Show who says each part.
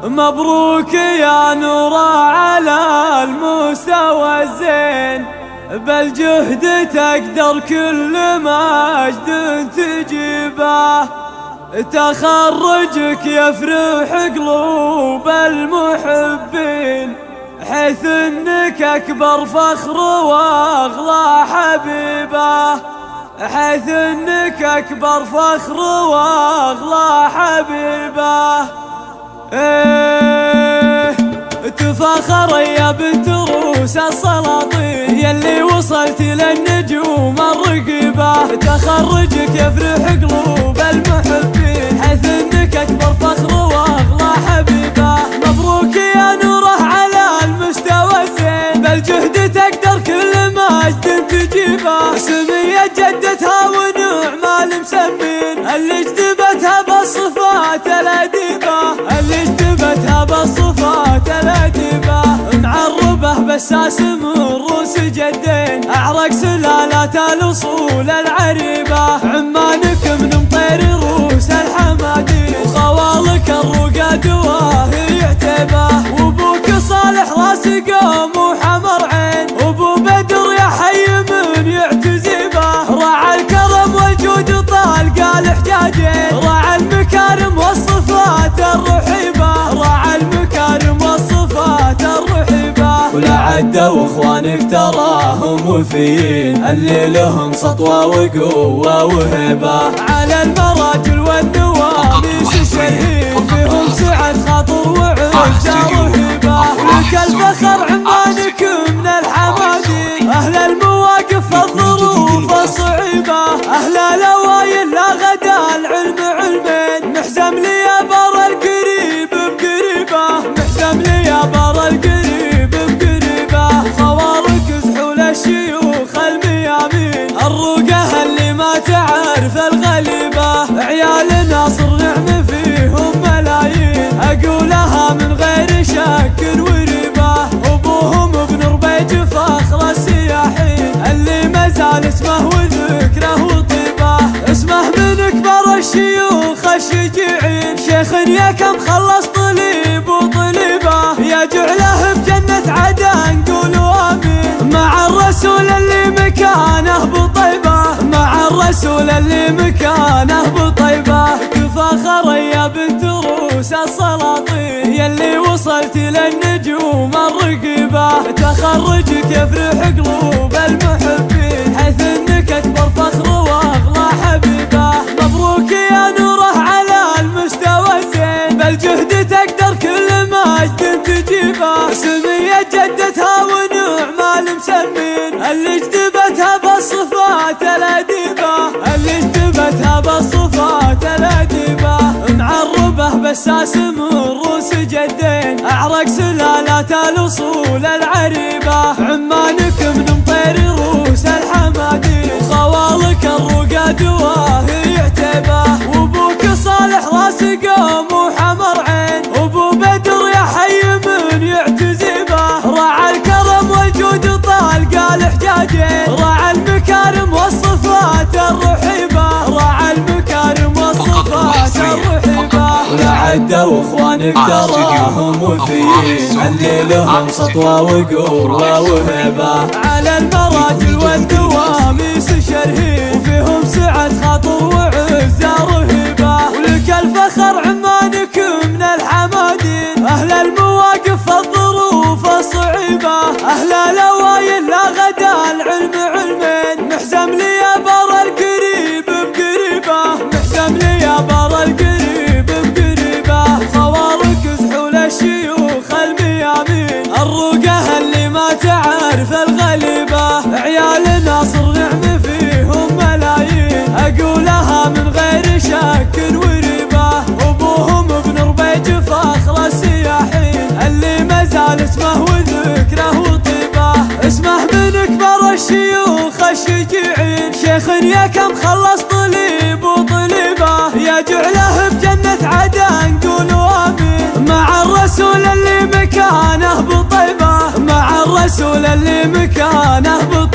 Speaker 1: مبروك يا نورا على المستوى الزين، بالجهد تقدر كل مجد تجيبه. تخرجك يفرح قلوب المحبين، حيث انك اكبر فخر واغلى حبيبه، حيث انك اكبر فخر واغلى حبيبه. تفاخر يا بنت روس السلاطين، يلي وصلت للنجوم الرقيبة. تخرجك يفرح قلوب المحبين، حيث انك اكبر فخر واغلى حبيبة. مبروك يا نوره على المستوى الزين، بالجهد تقدر كل مجد تجيبه. سمية جدتها ونعمة المسمين، اللي اجتبتها بالصفات الأديبة، اللي اجتبتها بالصفات الأديبة. معربه بساس من روس جدين، أعرق سلالات الأصول العريبة. عمانك من مطير روس الحمادين، وخوالك الرقاد واهي عتيبة. وابوك صالح راس قوم وحمر عين، وابو بدر يا حي من يعتزبه. راعى الكرم والجود طالقى الحجاجين، راعى المكارم والصفات الرحيبة، راعى المكارم والصفات الرحيبة. ولا عدوا اخوانك تراهم وفيين، اللي لهم سطوة وقوة وهبة. على المراجل والنواميس الشرهين، فيهم سعة خاطر وعزة وهبة. ولك الفخر عمانك من الحمادين، أهل المواقف الظروف الصعيبة. أهل الأوايل لا غدا العلم علمين، محزم لي يا بر القريب بقريبة، محزم لي يا بر القريب بقريبة. خوارق زحول الشيوخ الميامين، الرقة اللي ما تعرف الغليبة. عيال ناصر نعم فيهم ملايين، أقولها من غير شك وريبة. أبوهم ابن ربيج فخر السياحين، اللي مازال اسمه وذكره وطيبة. اسمه من كبر الشيوخ الشجيعين، شيخ يا كم خلص طليب وطليبة. يا جعله بجنة عدن قولوا آمين، مع الرسول اللي مكانه بطيبة، مع الرسول اللي مكانه بطيبة. تفاخر يا بنت روس السلاطين، يلي وصلت للنجوم الرقيبة. تخرجك يفرح قلوب المحبين، حيث انك اكبر فخر واغلى حبيبة. مبروك يا نوره على المستوى الزين، بالجهد تقدر كل مجد تجيبه. سمية جدتها ونعمة المسمين، اللي اجتبتها بالصفات الأديبة، اللي اجتبتها بالصفات الأديبة. معربه بساس من روس جدين، أعرق سلالات الأصول العريبة. عمانك من مطير روس الحمادين، وخوالك الرقاد واهي عتيبة. وابوك صالح راس قوم وحمر عين، وابو بدر يا حي من يعتزبه. راعى الكرم والجود طالقى الحجاجين، راعى المكارم والصفات الرحيبة، راعى المكارم والصفات الرحيبة. ولا عدوا اخوانك تراهم وفيين، اللي لهم سطوة وقوة وهبة. على المراجل والدواميس الشرهين، وفيهم سعة خاطر وعزة رهيبة. ولك الفخر عمانك من الحمادين، أهل المواقف الظروف الصعيبة. أهل الأوايل لا غدا العلم علمين، محزم لي يا بر القريب بقريبة، محزم لي يا بر القريب بقريبة. خوارق زحول الشيوخ الميامين، الرقة اللي ما تعرف الغليبة. عيال ناصر نعم فيهم ملايين، أقولها من غير شك وريبة. أبوهم ابن ربيج فخر السياحين، اللي مازال اسمه وذكره وطيبة. اسمه من كبر الشيوخ الشجيعين، شيخ يا كم خلص طليب وطليبة. يا جعله بجنة عدن قولوا آمين، مع الرسول اللي مكانه بطيبة، مع الرسول اللي مكانه بطيبة.